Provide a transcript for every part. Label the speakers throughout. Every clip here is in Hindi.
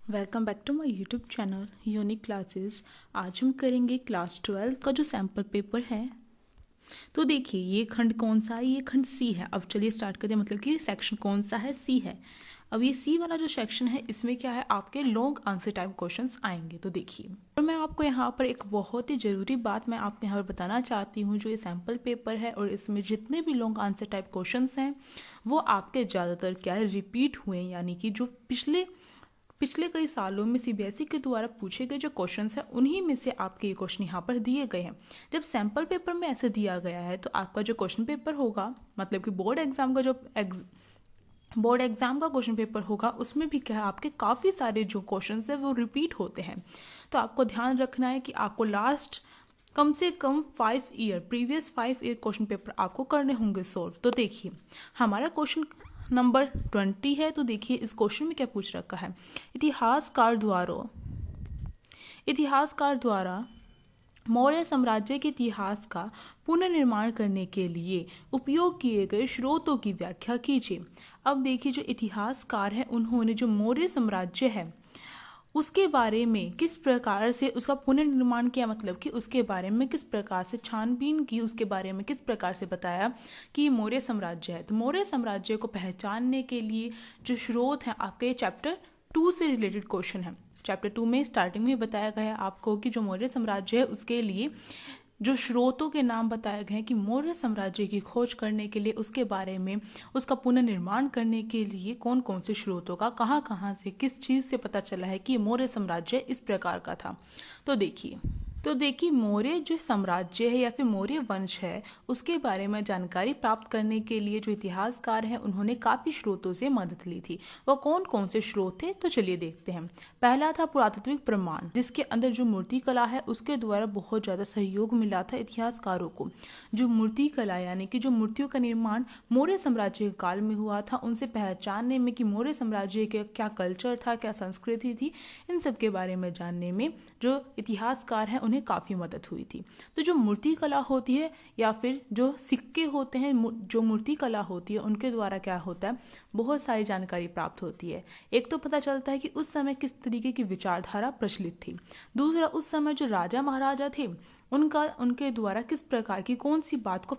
Speaker 1: Welcome back to my YouTube channel Unique Classes. आज हम करेंगे क्लास 12 का जो सैम्पल पेपर है। तो देखिए ये खंड कौन सा है, ये खंड सी है। अब चलिए स्टार्ट करते हैं, मतलब कि सेक्शन कौन सा है, सी है। अब ये सी वाला जो सेक्शन है इसमें क्या है, आपके लॉन्ग आंसर टाइप क्वेश्चंस आएंगे। तो देखिए, और मैं आपको यहाँ पर एक बहुत ही ज़रूरी बात मैं आपको यहाँ पर बताना चाहती हूँ। जो ये सैम्पल पेपर है और इसमें जितने भी लॉन्ग आंसर टाइप क्वेश्चंस हैं वो आपके ज़्यादातर क्या है, रिपीट हुए, यानी कि जो पिछले कई सालों में सीबीएसई के द्वारा पूछे गए जो क्वेश्चंस हैं उन्हीं में से आपके ये क्वेश्चन यहाँ पर दिए गए हैं। जब सैम्पल पेपर में ऐसे दिया गया है तो आपका जो क्वेश्चन पेपर होगा, मतलब कि बोर्ड एग्जाम का क्वेश्चन पेपर होगा, उसमें भी क्या है, आपके काफ़ी सारे जो क्वेश्चंस हैं वो रिपीट होते हैं। तो आपको ध्यान रखना है कि आपको लास्ट कम से कम प्रीवियस 5 ईयर क्वेश्चन पेपर आपको करने होंगे सॉल्व। तो देखिए हमारा क्वेश्चन नंबर 20 है। तो देखिए इस क्वेश्चन में क्या पूछ रखा है, इतिहासकार द्वारा मौर्य साम्राज्य के इतिहास का पुनर्निर्माण करने के लिए उपयोग किए गए स्रोतों की व्याख्या कीजिए। अब देखिए जो इतिहासकार है उन्होंने जो मौर्य साम्राज्य है उसके बारे में किस प्रकार से उसका पुनर्निर्माण किया, मतलब कि उसके बारे में किस प्रकार से छानबीन की, उसके बारे में किस प्रकार से बताया कि ये मौर्य साम्राज्य है। तो मौर्य साम्राज्य को पहचानने के लिए जो स्रोत हैं आपके चैप्टर 2 से रिलेटेड क्वेश्चन है। चैप्टर 2 में स्टार्टिंग में बताया गया है आपको कि जो मौर्य साम्राज्य है उसके लिए जो स्रोतों के नाम बताए गए हैं कि मौर्य साम्राज्य की खोज करने के लिए, उसके बारे में, उसका पुनर्निर्माण करने के लिए कौन कौन से स्रोतों का कहाँ से किस चीज़ से पता चला है कि मौर्य साम्राज्य इस प्रकार का था। तो देखिए मौर्य जो साम्राज्य है या फिर मौर्य वंश है उसके बारे में जानकारी प्राप्त करने के लिए जो इतिहासकार हैं उन्होंने काफ़ी स्रोतों से मदद ली थी। वो कौन कौन से स्रोत थे, तो चलिए देखते हैं। पहला था पुरातात्विक प्रमाण, जिसके अंदर जो मूर्ति कला है उसके द्वारा बहुत ज़्यादा सहयोग मिला था इतिहासकारों को। जो मूर्ति कला यानी कि जो मूर्तियों का निर्माण मौर्य साम्राज्य के काल में हुआ था, उनसे पहचानने में कि मौर्य साम्राज्य के क्या कल्चर था, क्या संस्कृति थी, इन सब के बारे में जानने में जो इतिहासकार हैं उन्हें काफ़ी मदद हुई थी। तो जो मूर्ति कला होती है या फिर जो सिक्के होते हैं, जो मूर्ति कला होती है, उनके द्वारा क्या होता है, बहुत सारी जानकारी प्राप्त होती है। एक तो पता चलता है कि उस समय किस तरीके की विचारधारा प्रचलित थी। दूसरा, उस समय जो राजा महाराजा थे उनके द्वारा किस प्रकार की कौन सी बात को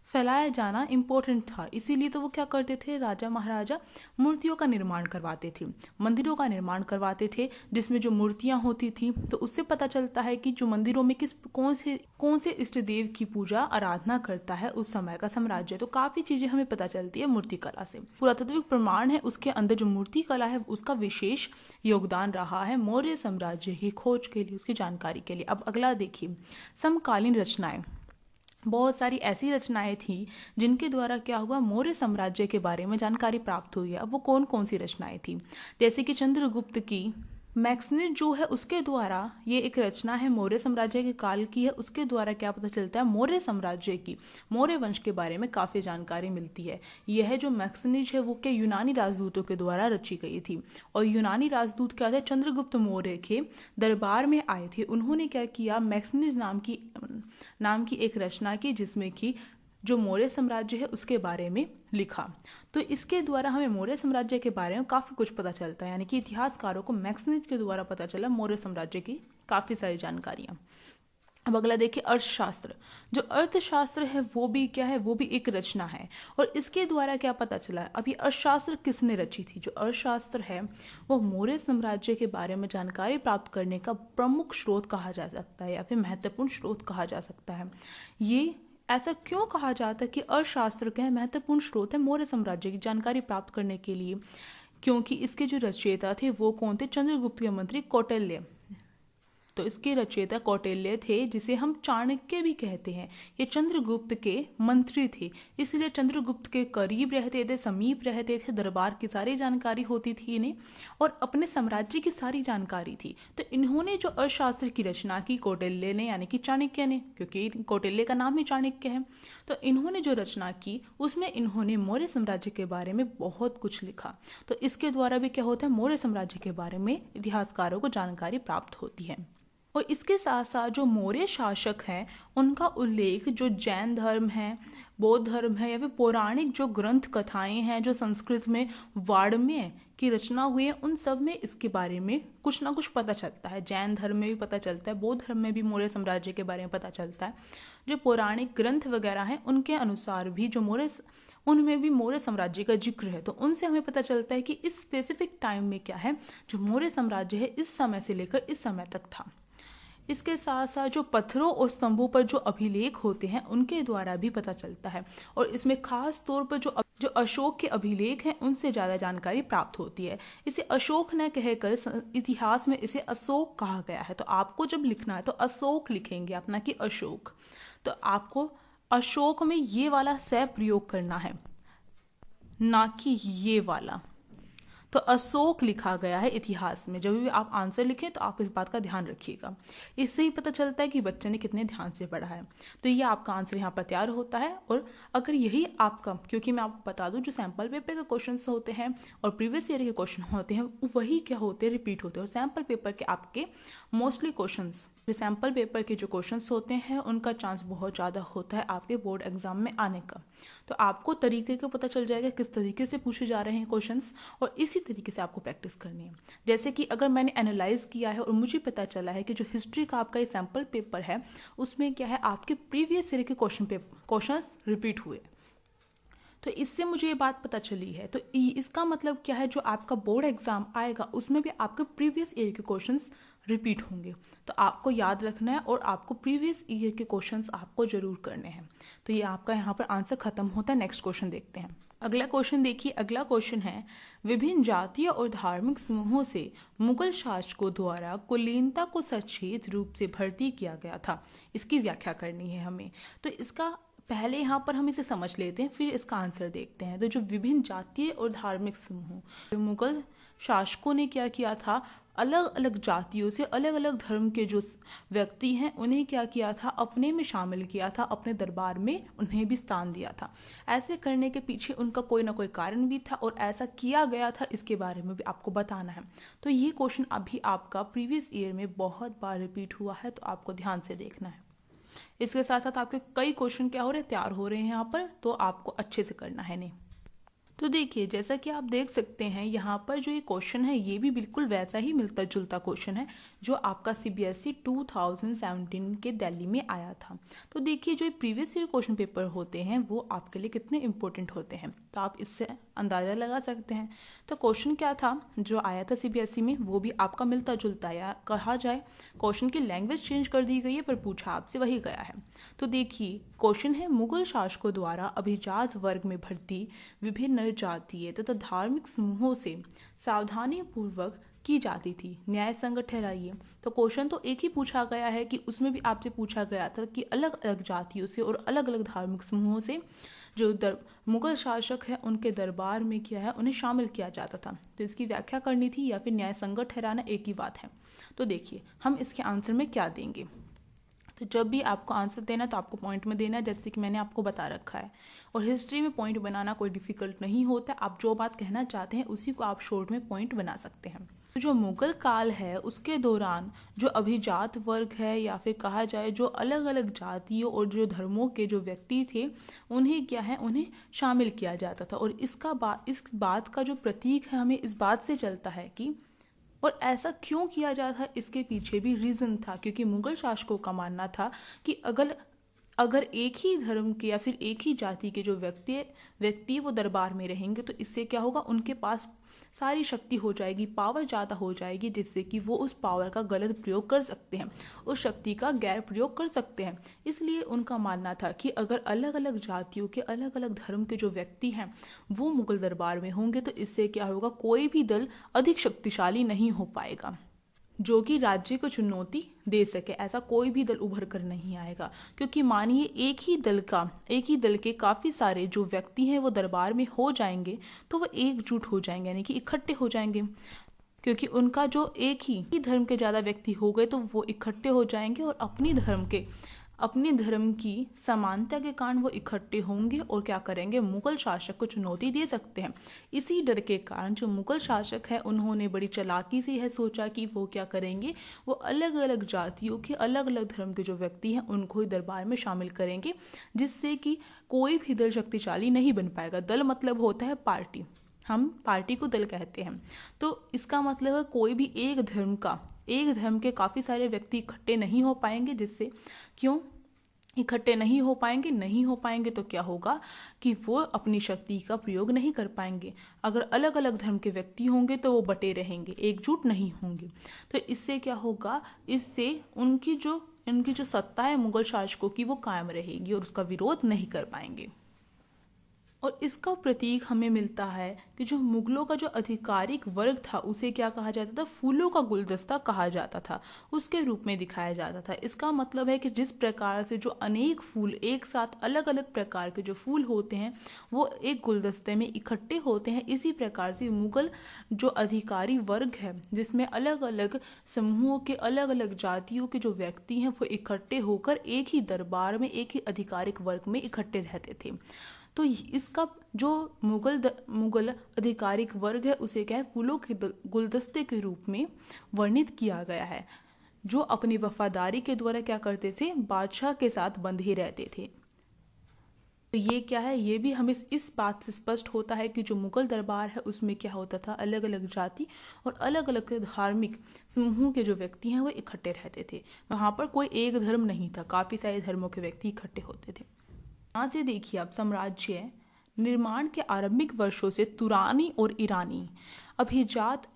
Speaker 1: फैलाया जाना इम्पोर्टेंट था। इसीलिए तो वो क्या करते थे, राजा महाराजा मूर्तियों का निर्माण करवाते थे, मंदिरों का निर्माण करवाते थे जिसमें जो मूर्तियां होती थी। तो उससे पता चलता है कि जो मंदिरों में कौन से इष्ट देव की पूजा आराधना करता है उस समय का साम्राज्य। तो काफ़ी चीज़ें हमें पता चलती है मूर्ति कला से। पुरातात्विक प्रमाण है उसके अंदर जो मूर्ति कला है उसका विशेष योगदान रहा है मौर्य साम्राज्य की खोज के लिए, उसकी जानकारी के लिए। अब अगला देखिए, समकालीन रचनाएं। बहुत सारी ऐसी रचनाएं थी जिनके द्वारा क्या हुआ, मौर्य साम्राज्य के बारे में जानकारी प्राप्त हुई है। अब वो कौन कौन सी रचनाएं थी, जैसे कि चंद्रगुप्त की मैक्सनिस जो है उसके द्वारा, ये एक रचना है मौर्य साम्राज्य के काल की है, उसके द्वारा क्या पता चलता है, मौर्य साम्राज्य की, मौर्य वंश के बारे में काफ़ी जानकारी मिलती है। यह जो मैक्सनिस है वो क्या यूनानी राजदूतों के द्वारा रची गई थी। और यूनानी राजदूत क्या थे, चंद्रगुप्त मौर्य के दरबार में आए थे। उन्होंने क्या किया, मैक्सनिस नाम की एक रचना की जिसमें कि जो मौर्य साम्राज्य है उसके बारे में लिखा। तो इसके द्वारा हमें मौर्य साम्राज्य के बारे में काफ़ी कुछ पता चलता है, यानी कि इतिहासकारों को मैक्सनिस के द्वारा पता चला मौर्य साम्राज्य की काफ़ी सारी जानकारियाँ। अब अगला देखिए, अर्थशास्त्र। जो अर्थशास्त्र है वो भी क्या है, वो भी एक रचना है। और इसके द्वारा क्या पता चला, अब ये अर्थशास्त्र किसने रची थी, जो अर्थशास्त्र है वो मौर्य साम्राज्य के बारे में जानकारी प्राप्त करने का प्रमुख स्रोत कहा जा सकता है या फिर महत्वपूर्ण स्रोत कहा जा सकता है। ये ऐसा क्यों कहा जाता है कि अर्थशास्त्र का महत्वपूर्ण स्रोत है मौर्य साम्राज्य की जानकारी प्राप्त करने के लिए, क्योंकि इसके जो रचयिता थे वो कौन थे, चंद्रगुप्त के मंत्री कौटिल्य। तो इसके रचयिता कौटिल्य थे, जिसे हम चाणक्य भी कहते हैं। ये चंद्रगुप्त के मंत्री थे, इसलिए चंद्रगुप्त के करीब रहते थे, समीप रहते थे, दरबार की सारी जानकारी होती थी इन्हें और अपने साम्राज्य की सारी जानकारी थी। तो इन्होंने जो अर्थशास्त्र की रचना की कौटिल्य ने, यानी कि चाणक्य ने, क्योंकि कौटिल्य का नाम ही चाणक्य है, तो इन्होंने जो रचना की उसमें इन्होंने मौर्य साम्राज्य के बारे में बहुत कुछ लिखा। तो इसके द्वारा भी क्या होता है, मौर्य साम्राज्य के बारे में इतिहासकारों को जानकारी प्राप्त होती है। और इसके साथ साथ जो मौर्य शासक हैं उनका उल्लेख जो जैन धर्म है, बौद्ध धर्म है या फिर पौराणिक जो ग्रंथ कथाएं हैं जो संस्कृत में वाङ्मय की रचना हुई है, उन सब में इसके बारे में कुछ ना कुछ पता चलता है। जैन धर्म में भी पता चलता है, बौद्ध धर्म में भी मौर्य साम्राज्य के बारे में पता चलता है। जो पौराणिक ग्रंथ वगैरह हैं उनके अनुसार भी जो उनमें भी मौर्य साम्राज्य का जिक्र है। तो उनसे हमें पता चलता है कि इस स्पेसिफिक टाइम में क्या है, जो मौर्य साम्राज्य है इस समय से लेकर इस समय तक था। इसके साथ साथ जो पत्थरों और स्तंभों पर जो अभिलेख होते हैं उनके द्वारा भी पता चलता है, और इसमें खास तौर पर जो अशोक के अभिलेख हैं उनसे ज़्यादा जानकारी प्राप्त होती है। इसे अशोक न कहकर इतिहास में इसे अशोक कहा गया है। तो आपको जब लिखना है तो अशोक लिखेंगे अपना, कि अशोक। तो आपको अशोक में ये वाला स प्रयोग करना है, ना कि ये वाला। तो अशोक लिखा गया है इतिहास में। जब भी आप आंसर लिखें तो आप इस बात का ध्यान रखिएगा। इससे ही पता चलता है कि बच्चे ने कितने ध्यान से पढ़ा है। तो ये आपका आंसर यहाँ पर तैयार होता है। और अगर यही आपका, क्योंकि मैं आपको बता दूं जो सैम्पल पेपर के क्वेश्चन होते हैं और प्रीवियस ईयर के क्वेश्चन होते हैं वही क्या होते हैं, रिपीट होते हैं। और सैम्पल पेपर के आपके मोस्टली क्वेश्चन, जो सैम्पल पेपर के जो क्वेश्चन होते हैं उनका चांस बहुत ज़्यादा होता है आपके बोर्ड एग्जाम में आने का। तो आपको तरीके का पता चल जाएगा किस तरीके से पूछे जा रहे हैं क्वेश्चंस, और इसी तरीके से आपको प्रैक्टिस करनी है। जैसे कि अगर मैंने एनालाइज किया है और मुझे पता चला है कि जो हिस्ट्री का आपका ये सैम्पल पेपर है उसमें क्या है, आपके प्रीवियस ईयर के क्वेश्चंस रिपीट हुए, तो इससे मुझे ये बात पता चली है। तो इसका मतलब क्या है, जो आपका बोर्ड एग्जाम आएगा उसमें भी आपके प्रीवियस ईयर के क्वेश्चंस रिपीट होंगे। तो आपको याद रखना है और आपको प्रीवियस ईयर के क्वेश्चंस आपको जरूर करने हैं। तो ये आपका यहाँ पर आंसर खत्म होता है। नेक्स्ट क्वेश्चन देखते हैं। अगला क्वेश्चन देखिए। अगला क्वेश्चन है, विभिन्न जातीय और धार्मिक समूहों से मुगल शासकों द्वारा कुलीनता को सचेत रूप से भर्ती किया गया था, इसकी व्याख्या करनी है हमें। तो इसका पहले यहाँ पर हम इसे समझ लेते हैं, फिर इसका आंसर देखते हैं। तो जो विभिन्न जातीय और धार्मिक समूह, मुगल शासकों ने क्या किया था, अलग अलग जातियों से अलग अलग धर्म के जो व्यक्ति हैं उन्हें क्या किया था, अपने में शामिल किया था, अपने दरबार में उन्हें भी स्थान दिया था। ऐसे करने के पीछे उनका कोई ना कोई कारण भी था और ऐसा किया गया था, इसके बारे में भी आपको बताना है। तो ये क्वेश्चन अभी आपका प्रीवियस ईयर में बहुत बार रिपीट हुआ है, तो आपको ध्यान से देखना है। इसके साथ साथ आपके कई क्वेश्चन क्या हो रहे हैं, तैयार हो रहे हैं यहाँ पर, तो आपको अच्छे से करना है नहीं। तो देखिए, जैसा कि आप देख सकते हैं यहाँ पर जो ये क्वेश्चन है ये भी बिल्कुल वैसा ही मिलता जुलता क्वेश्चन है जो आपका CBSE 2017 के दिल्ली में आया था। तो देखिए, जो प्रीवियस ईयर क्वेश्चन पेपर होते हैं वो आपके लिए कितने इंपॉर्टेंट होते हैं, तो आप इससे अंदाज़ा लगा सकते हैं। तो क्वेश्चन क्या था जो आया था CBSE में, वो भी आपका मिलता जुलता, या कहा जाए क्वेश्चन की लैंग्वेज चेंज कर दी गई है पर पूछा आपसे वही गया है। तो देखिए, क्वेश्चन है, मुगल शासकों द्वारा अभिजात वर्ग में भर्ती विभिन्न जातीय तथा धार्मिक समूहों से सावधानी पूर्वक की जाती थी, न्याय संगत ठहराइए। तो क्वेश्चन तो एक ही पूछा गया है कि उसमें भी आपसे पूछा गया था कि अलग अलग जातियों से और अलग अलग धार्मिक समूहों से जो मुगल शासक है उनके दरबार में क्या है, उन्हें शामिल किया जाता था। तो इसकी व्याख्या करनी थी या फिर न्याय संगत ठहराना, एक ही बात है। तो देखिए, हम इसके आंसर में क्या देंगे। तो जब भी आपको आंसर देना तो आपको पॉइंट में देना है, जैसे कि मैंने आपको बता रखा है। और हिस्ट्री में पॉइंट बनाना कोई डिफिकल्ट नहीं होता, आप जो बात कहना चाहते हैं उसी को आप शॉर्ट में पॉइंट बना सकते हैं। तो जो मुगल काल है उसके दौरान जो अभिजात वर्ग है या फिर कहा जाए जो अलग अलग जातियों और जो धर्मों के जो व्यक्ति थे उन्हें क्या है, उन्हें शामिल किया जाता था। और इस बात का जो प्रतीक है हमें इस बात से चलता है कि, और ऐसा क्यों किया जाता, इसके पीछे भी रीज़न था, क्योंकि मुगल शासकों का मानना था कि अगर एक ही धर्म के या फिर एक ही जाति के जो व्यक्ति वो दरबार में रहेंगे तो इससे क्या होगा, उनके पास सारी शक्ति हो जाएगी, पावर ज़्यादा हो जाएगी, जिससे कि वो उस पावर का गलत प्रयोग कर सकते हैं, उस शक्ति का गैर प्रयोग कर सकते हैं। इसलिए उनका मानना था कि अगर अलग अलग जातियों के अलग अलग धर्म के जो व्यक्ति हैं वो मुगल दरबार में होंगे तो इससे क्या होगा, कोई भी दल अधिक शक्तिशाली नहीं हो पाएगा जो कि राज्य को चुनौती दे सके। ऐसा कोई भी दल उभर कर नहीं आएगा, क्योंकि मानिए एक ही दल के काफ़ी सारे जो व्यक्ति हैं वो दरबार में हो जाएंगे तो वो एकजुट हो जाएंगे, यानी कि इकट्ठे हो जाएंगे। क्योंकि उनका जो एक ही धर्म के ज़्यादा व्यक्ति हो गए तो वो इकट्ठे हो जाएंगे और अपने धर्म की समानता के कारण वो इकट्ठे होंगे और क्या करेंगे, मुगल शासक को चुनौती दे सकते हैं। इसी डर के कारण जो मुगल शासक है उन्होंने बड़ी चालाकी से यह सोचा कि वो क्या करेंगे, वो अलग अलग जातियों के अलग अलग धर्म के जो व्यक्ति हैं उनको ही दरबार में शामिल करेंगे, जिससे कि कोई भी दल शक्तिशाली नहीं बन पाएगा। दल मतलब होता है पार्टी, हम पार्टी को दल कहते हैं। तो इसका मतलब है कोई भी एक धर्म के काफ़ी सारे व्यक्ति इकट्ठे नहीं हो पाएंगे, जिससे क्यों इकट्ठे नहीं हो पाएंगे तो क्या होगा कि वो अपनी शक्ति का प्रयोग नहीं कर पाएंगे। अगर अलग अलग धर्म के व्यक्ति होंगे तो वो बटे रहेंगे, एकजुट नहीं होंगे। तो इससे क्या होगा, इससे उनकी जो सत्ता है मुगल शासकों की वो कायम रहेगी और उसका विरोध नहीं कर पाएंगे। और इसका प्रतीक हमें मिलता है कि जो मुगलों का जो आधिकारिक वर्ग था उसे क्या कहा जाता था, फूलों का गुलदस्ता कहा जाता था, उसके रूप में दिखाया जाता था। इसका मतलब है कि जिस प्रकार से जो अनेक फूल एक साथ अलग अलग प्रकार के जो फूल होते हैं वो एक गुलदस्ते में इकट्ठे होते हैं, इसी प्रकार से मुगल जो अधिकारी वर्ग है जिसमें अलग अलग समूहों के अलग अलग जातियों के जो व्यक्ति हैं वो इकट्ठे होकर एक ही दरबार में एक ही आधिकारिक वर्ग में इकट्ठे रहते थे। तो इसका जो मुगल आधिकारिक वर्ग है उसे क्या है, फूलों के गुलदस्ते के रूप में वर्णित किया गया है, जो अपनी वफादारी के द्वारा क्या करते थे, बादशाह के साथ बंधे रहते थे। तो ये क्या है, ये भी हमें इस बात से स्पष्ट होता है कि जो मुगल दरबार है उसमें क्या होता था, अलग अलग जाति और अलग अलग धार्मिक समूह के जो व्यक्ति हैं वो इकट्ठे रहते थे। वहाँ पर कोई एक धर्म नहीं था, काफ़ी सारे धर्मों के व्यक्ति इकट्ठे होते थे। यहाँ से देखिए आप, साम्राज्य निर्माण के आरंभिक वर्षों से तुरानी और ईरानी अभिजात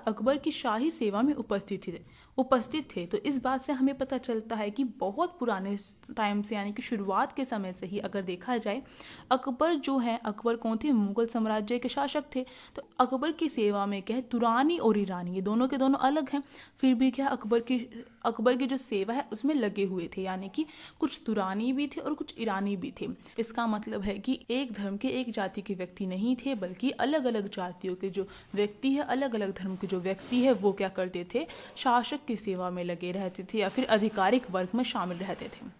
Speaker 1: अकबर की शाही सेवा में उपस्थित थे। तो इस बात से हमें पता चलता है कि बहुत पुराने टाइम से, यानी कि शुरुआत के समय से ही अगर देखा जाए, अकबर कौन थे, मुगल साम्राज्य के शासक थे। तो अकबर की सेवा में क्या है, तुरानी और ईरानी, ये दोनों के दोनों अलग हैं, फिर भी क्या अकबर की जो सेवा है उसमें लगे हुए थे, यानी कि कुछ तुरानी भी थे और कुछ ईरानी भी थे। इसका मतलब है कि एक धर्म के एक जाति के व्यक्ति नहीं थे, बल्कि अलग अलग जातियों के जो व्यक्ति है, अलग अलग धर्म के जो व्यक्ति है वो क्या करते थे, शासक की सेवा में लगे रहते थे या फिर आधिकारिक वर्ग में शामिल रहते थे।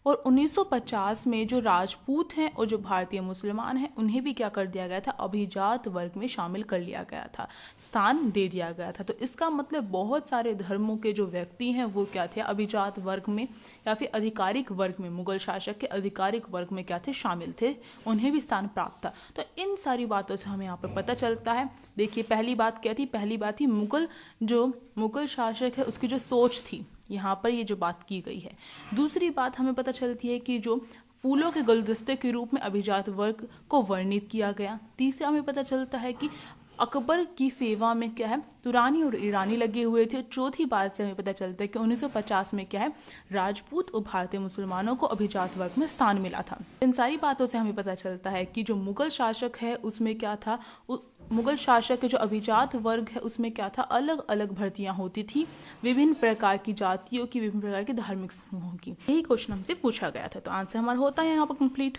Speaker 1: और 1950 में जो राजपूत हैं और जो भारतीय मुसलमान हैं उन्हें भी क्या कर दिया गया था, अभिजात वर्ग में शामिल कर लिया गया था, स्थान दे दिया गया था। तो इसका मतलब बहुत सारे धर्मों के जो व्यक्ति हैं वो क्या थे, अभिजात वर्ग में या फिर आधिकारिक वर्ग में, मुगल शासक के आधिकारिक वर्ग में क्या थे, शामिल थे, उन्हें भी स्थान प्राप्त था। तो इन सारी बातों से हमें यहाँ पर पता चलता है। देखिए पहली बात क्या थी, पहली बात थी मुगल शासक है उसकी जो सोच थी, यहाँ पर ये जो बात की गई है। दूसरी बात हमें पता चलती है कि जो फूलों के गुलदस्ते के रूप में अभिजात वर्ग को वर्णित किया गया। तीसरा हमें पता चलता है कि अकबर की सेवा में क्या है, तुरानी और ईरानी लगे हुए थे। चौथी बात से हमें पता चलता है कि 1950 में क्या है, राजपूत और भारतीय मुसलमानों को अभिजात वर्ग में स्थान मिला था। इन सारी बातों से हमें पता चलता है कि जो मुगल शासक है उसमें क्या था, मुगल शासक के जो अभिजात वर्ग है उसमें क्या था, अलग अलग भर्तियां होती थी, विभिन्न प्रकार की जातियों की, विभिन्न प्रकार के धार्मिक समूहों की। यही क्वेश्चन हमसे पूछा गया था। तो आंसर हमारा होता है यहाँ पर कंप्लीट।